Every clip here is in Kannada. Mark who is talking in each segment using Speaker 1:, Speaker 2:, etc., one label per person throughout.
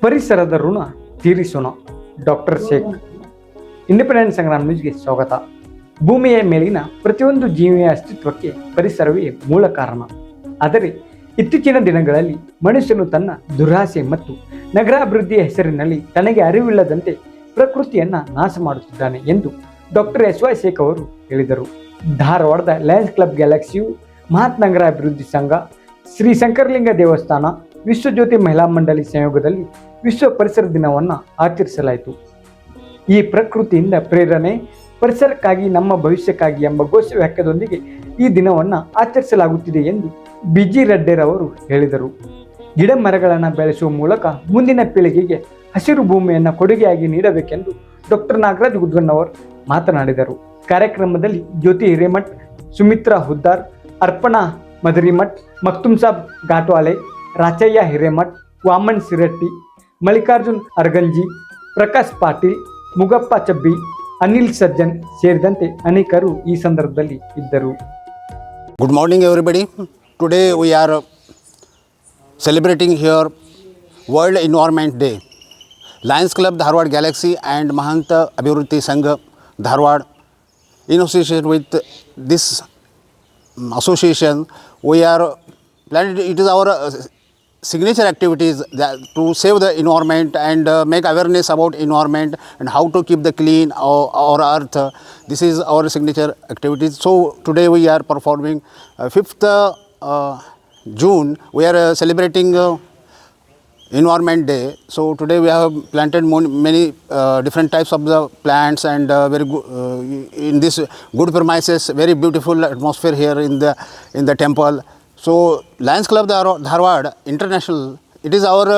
Speaker 1: ಪರಿಸರದ ಋಣ ತೀರಿಸೋಣ. ಡಾಕ್ಟರ್ ಶೇಖ್. ಇಂಡಿಪೆಂಡೆಂಟ್ ಸಂಗ್ರಾಮ್ ನ್ಯೂಸ್ಗೆ ಸ್ವಾಗತ. ಭೂಮಿಯ ಮೇಲಿನ ಪ್ರತಿಯೊಂದು ಜೀವಿಯ ಅಸ್ತಿತ್ವಕ್ಕೆ ಪರಿಸರವೇ ಮೂಲ ಕಾರಣ. ಆದರೆ ಇತ್ತೀಚಿನ ದಿನಗಳಲ್ಲಿ ಮನುಷ್ಯನು ತನ್ನ ದುರಾಸೆ ಮತ್ತು ನಗರಾಭಿವೃದ್ಧಿಯ ಹೆಸರಿನಲ್ಲಿ ತನಗೆ ಅರಿವಿಲ್ಲದಂತೆ ಪ್ರಕೃತಿಯನ್ನ ನಾಶ ಮಾಡುತ್ತಿದ್ದಾನೆ ಎಂದು ಡಾಕ್ಟರ್ ಎಸ್.ವೈ. ಶೇಖ್ ಅವರು ಹೇಳಿದರು. ಧಾರವಾಡದ ಲಯನ್ಸ್ ಕ್ಲಬ್ ಗ್ಯಾಲಕ್ಸಿಯು, ಮಹತ್ ನಗರ ಅಭಿವೃದ್ಧಿ ಸಂಘ, ಶ್ರೀ ಶಂಕರಲಿಂಗ ದೇವಸ್ಥಾನ, ವಿಶ್ವಜ್ಯೋತಿ ಮಹಿಳಾ ಮಂಡಳಿ ಸಂಯೋಗದಲ್ಲಿ ವಿಶ್ವ ಪರಿಸರ ದಿನವನ್ನು ಆಚರಿಸಲಾಯಿತು. ಈ ಪ್ರಕೃತಿಯಿಂದ ಪ್ರೇರಣೆ, ಪರಿಸರಕ್ಕಾಗಿ ನಮ್ಮ ಭವಿಷ್ಯಕ್ಕಾಗಿ ಎಂಬ ಘೋಷವಾಕ್ಯದೊಂದಿಗೆ ಈ ದಿನವನ್ನು ಆಚರಿಸಲಾಗುತ್ತಿದೆ ಎಂದು ಬಿ.ಜಿ. ರೆಡ್ಡಿರವರು ಹೇಳಿದರು. ಗಿಡ ಮರಗಳನ್ನು ಬೆಳೆಸುವ ಮೂಲಕ ಮುಂದಿನ ಪೀಳಿಗೆಗೆ ಹಸಿರು ಭೂಮಿಯನ್ನು ಕೊಡುಗೆಯಾಗಿ ನೀಡಬೇಕೆಂದು ಡಾಕ್ಟರ್ ನಾಗರಾಜ್ ಗುದ್ಗನ್ನವರ್ ಮಾತನಾಡಿದರು. ಕಾರ್ಯಕ್ರಮದಲ್ಲಿ ಜ್ಯೋತಿ ಹಿರೇಮಠ್, ಸುಮಿತ್ರಾ ಹುದ್ದಾರ್, ಅರ್ಪಣಾ ಮದರಿಮಠ್, ಮಕ್ತುಮ್ ಸಾಬ್ ಘಾಟ್ವಾಲೆ, ರಾಚಯ್ಯ ಹಿರೇಮಠ್, ವಾಮನ್ ಸಿರಟ್ಟಿ, ಮಲ್ಲಿಕಾರ್ಜುನ್ ಅರ್ಗಂಜಿ, ಪ್ರಕಾಶ್ ಪಾಟೀಲ್, ಮುಗಪ್ಪ ಚಬ್ಬಿ, ಅನಿಲ್ ಸಜ್ಜನ್ ಸೇರಿದಂತೆ ಅನೇಕರು ಈ ಸಂದರ್ಭದಲ್ಲಿ ಇದ್ದರು.
Speaker 2: Good morning everybody. Today we are celebrating here World Environment Day. Lions Club Dharwad Galaxy and Mahanta Abhiruddhi Sangha Dharwad, in association with this association, we are planning, it is our signature activities that to save the environment and make awareness about environment and how to keep the clean our earth. This is our signature activities. So today we are performing 5th June. We are celebrating Environment Day. So today we have planted many different types of the plants and very good in this good premises, very beautiful atmosphere here in the temple. So Lions Club Dharwad International, it is our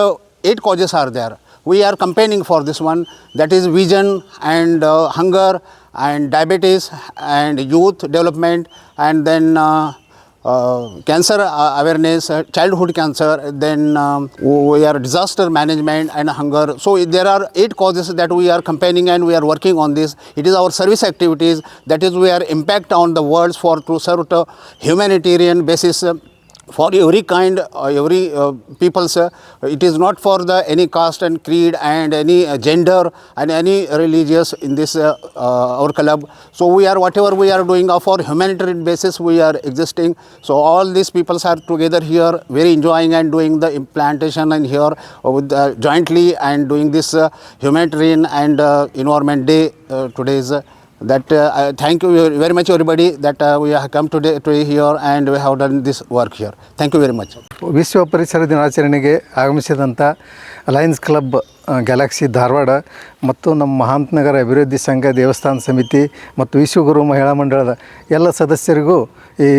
Speaker 2: 8 causes are there. We are campaigning for this one, that is vision and hunger and diabetes and youth development, and then cancer awareness, childhood cancer, then we are disaster management and hunger. So there are 8 causes that we are campaigning and we are working on this. It is our service activities, that is we are impact on the world for to serve the humanitarian basis for every kind, every peoples. It is not for the any caste and creed and any gender and any religious in this our club. So we are whatever we are doing for humanitarian basis we are existing. So all these peoples are together here, very enjoying and doing the implantation and here with jointly and doing this humanitarian and environment day today's. That thank you very much everybody that we have come today to here and we have done this work here. Thank you very much.
Speaker 3: ವಿಶ್ವ ಪರಿಸರ ದಿನಾಚರಣೆಗೆ ಆಗಮಿಸಿದಂಥ ಲಯನ್ಸ್ ಕ್ಲಬ್ ಗ್ಯಾಲಕ್ಸಿ ಧಾರವಾಡ ಮತ್ತು ನಮ್ಮ ಮಹಾಂತ ನಗರ ಅಭಿವೃದ್ಧಿ ಸಂಘ ದೇವಸ್ಥಾನ ಸಮಿತಿ ಮತ್ತು ವಿಶ್ವಗುರು ಮಹಿಳಾ ಮಂಡಳದ ಎಲ್ಲ ಸದಸ್ಯರಿಗೂ ಈ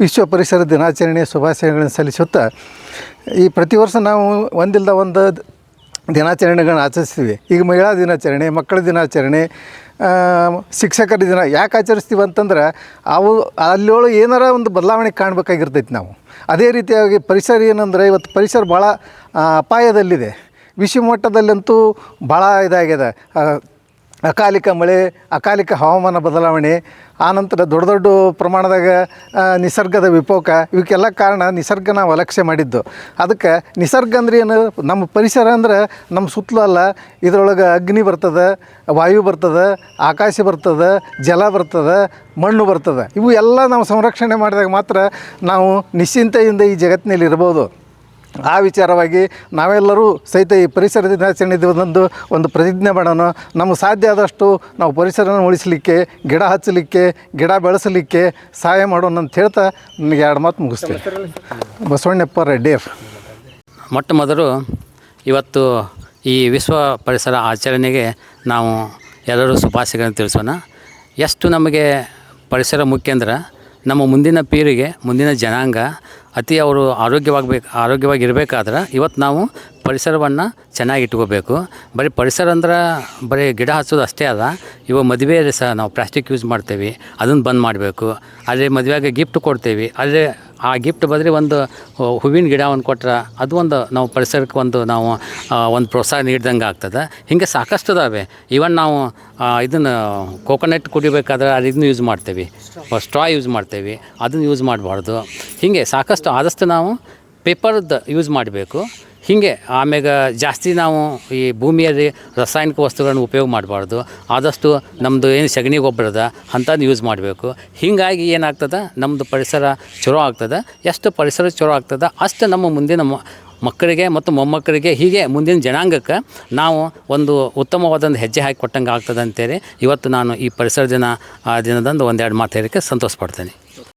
Speaker 3: ವಿಶ್ವ ಪರಿಸರ ದಿನಾಚರಣೆಯ ಶುಭಾಶಯಗಳನ್ನು ಸಲ್ಲಿಸುತ್ತಾ, ಈ ಪ್ರತಿ ವರ್ಷ ನಾವು ಒಂದಿಲ್ಲದ ಒಂದು ದಿನಾಚರಣೆಗಳನ್ನ ಆಚರಿಸ್ತೀವಿ. ಈಗ ಮಹಿಳಾ ದಿನಾಚರಣೆ, ಮಕ್ಕಳ ದಿನಾಚರಣೆ, ಶಿಕ್ಷಕರ ದಿನ ಯಾಕೆ ಆಚರಿಸ್ತೀವಿ ಅಂತಂದ್ರೆ ಅಲ್ಲೊಳು ಏನಾರ ಒಂದು ಬದಲಾವಣೆ ಕಾಣಬೇಕಾಗಿರ್ತೈತಿ ನಾವು. ಅದೇ ರೀತಿಯಾಗಿ ಪರಿಸರ ಏನಂದರೆ ಇವತ್ತು ಪರಿಸರ ಭಾಳ ಅಪಾಯದಲ್ಲಿದೆ. ವಿಶ್ವ ಮಟ್ಟದಲ್ಲಂತೂ ಭಾಳ ಇದಾಗಿದೆ. ಅಕಾಲಿಕ ಮಳೆ, ಅಕಾಲಿಕ ಹವಾಮಾನ ಬದಲಾವಣೆ, ಆನಂತರ ದೊಡ್ಡ ದೊಡ್ಡ ಪ್ರಮಾಣದಾಗ ನಿಸರ್ಗದ ವಿಕೋಪ, ಇವಕ್ಕೆಲ್ಲ ಕಾರಣ ನಿಸರ್ಗ ನಾವು ಅಲಕ್ಷ್ಯ ಮಾಡಿದ್ದು. ಅದಕ್ಕೆ ನಿಸರ್ಗ ಅಂದ್ರೆ ಏನು, ನಮ್ಮ ಪರಿಸರ ಅಂದ್ರೆ ನಮ್ಮ ಸುತ್ತಲೂ ಅಲ್ಲ, ಇದರೊಳಗೆ ಅಗ್ನಿ ಬರ್ತದೆ, ವಾಯು ಬರ್ತದೆ, ಆಕಾಶ ಬರ್ತದೆ, ಜಲ ಬರ್ತದೆ, ಮಣ್ಣು ಬರ್ತದೆ. ಇವು ಎಲ್ಲ ನಾವು ಸಂರಕ್ಷಣೆ ಮಾಡಿದಾಗ ಮಾತ್ರ ನಾವು ನಿಶ್ಚಿಂತೆಯಿಂದ ಈ ಜಗತ್ತಿನಲ್ಲಿ ಇರ್ಬೋದು. ಆ ವಿಚಾರವಾಗಿ ನಾವೆಲ್ಲರೂ ಸಹಿತ ಈ ಪರಿಸರ ದಿನಾಚರಣೆ ದಿನದಂದು ಒಂದು ಪ್ರತಿಜ್ಞೆ ಮಾಡೋಣ. ನಮಗೆ ಸಾಧ್ಯ ಆದಷ್ಟು ನಾವು ಪರಿಸರನ ಉಳಿಸಲಿಕ್ಕೆ, ಗಿಡ ಹಚ್ಚಲಿಕ್ಕೆ, ಗಿಡ ಬೆಳೆಸಲಿಕ್ಕೆ ಸಹಾಯ ಮಾಡೋಣ ಅಂತ ಹೇಳ್ತಾ ನನಗೆ 2 ಮಾತು ಮುಗಿಸ್ತೀನಿ. ಬಸವಣ್ಣಪ್ಪ ರೆಡ್ಡಿಯರ್.
Speaker 4: ಮೊಟ್ಟ ಮೊದಲು ಇವತ್ತು ಈ ವಿಶ್ವ ಪರಿಸರ ಆಚರಣೆಗೆ ನಾವು ಎಲ್ಲರೂ ಶುಭಾಶಯಗಳನ್ನು ತಿಳಿಸೋಣ. ಎಷ್ಟು ನಮಗೆ ಪರಿಸರ ಮುಖ್ಯ ಅಂದ್ರೆ ನಮ್ಮ ಮುಂದಿನ ಪೀಳಿಗೆ, ಮುಂದಿನ ಜನಾಂಗ ಅವರು ಆರೋಗ್ಯವಾಗಿರಬೇಕಾದ್ರೆ ಇವತ್ತು ನಾವು ಪರಿಸರವನ್ನು ಚೆನ್ನಾಗಿ ಇಟ್ಕೋಬೇಕು. ಬರೀ ಪರಿಸರ ಅಂದ್ರೆ ಬರೀ ಗಿಡ ಹಚ್ಚೋದು ಅಷ್ಟೇ ಅಲ್ಲ. ಇವಾಗ ಮದುವೆಯಲ್ಲಿ ಸಹ ನಾವು ಪ್ಲಾಸ್ಟಿಕ್ ಯೂಸ್ ಮಾಡ್ತೇವೆ, ಅದನ್ನು ಬಂದ್ ಮಾಡಬೇಕು. ಅಲ್ಲೇ ಮದುವೆಗೆ ಗಿಫ್ಟ್ ಕೊಡ್ತೇವೆ, ಅಲ್ಲೇ ಆ ಗಿಫ್ಟ್ ಬದಲಿ ಒಂದು ಹೂವಿನ ಗಿಡ ಒಂದು ಕೊಟ್ರೆ ಅದು ಒಂದು ನಾವು ಪರಿಸರಕ್ಕೆ ನಾವು ಒಂದು ಪ್ರೋತ್ಸಾಹ ನೀಡ್ದಂಗೆ ಆಗ್ತದೆ. ಹೀಗೆ ಸಾಕಷ್ಟು ಅದಾವೆ. ಇವನ್ ನಾವು ಇದನ್ನು ಕೋಕೋನಟ್ ಕುಡಿಬೇಕಾದ್ರೆ ಅದನ್ನು ಯೂಸ್ ಮಾಡ್ತೇವೆ, ಸ್ಟ್ರಾ ಯೂಸ್ ಮಾಡ್ತೇವೆ, ಅದನ್ನು ಯೂಸ್ ಮಾಡಬಾರ್ದು. ಹೀಗೆ ಸಾಕಷ್ಟು ಆದಷ್ಟು ನಾವು ಪೇಪರ್ದು ಯೂಸ್ ಮಾಡಬೇಕು. ಹೀಗೆ ಆಮ್ಯಾಗ ಜಾಸ್ತಿ ನಾವು ಈ ಭೂಮಿಯಲ್ಲಿ ರಾಸಾಯನಿಕ ವಸ್ತುಗಳನ್ನು ಉಪಯೋಗ ಮಾಡಬಾರ್ದು. ಆದಷ್ಟು ನಮ್ಮದು ಏನು ಸಗಣಿ ಗೊಬ್ಬರ ಅದ ಅಂಥದ್ದು ಯೂಸ್ ಮಾಡಬೇಕು. ಹೀಗಾಗಿ ಏನಾಗ್ತದೆ, ನಮ್ಮದು ಪರಿಸರ ಚಲೋ ಆಗ್ತದೆ. ಎಷ್ಟು ಪರಿಸರ ಚಲೋ ಆಗ್ತದೆ ಅಷ್ಟು ನಮ್ಮ ಮುಂದಿನ ಮಕ್ಕಳಿಗೆ ಮತ್ತು ಮೊಮ್ಮಕ್ಕಳಿಗೆ, ಹೀಗೆ ಮುಂದಿನ ಜನಾಂಗಕ್ಕೆ ನಾವು ಒಂದು ಉತ್ತಮವಾದೊಂದು ಹೆಜ್ಜೆ ಹಾಕಿ ಕೊಟ್ಟಂಗೆ ಆಗ್ತದೆ ಅಂತೇಳಿ ಇವತ್ತು ನಾನು ಈ ಪರಿಸರ ದಿನದಂದು ಒಂದೆರಡು ಮಾತು ಹೇಳೋಕ್ಕೆ ಸಂತೋಷ ಪಡ್ತೇನೆ.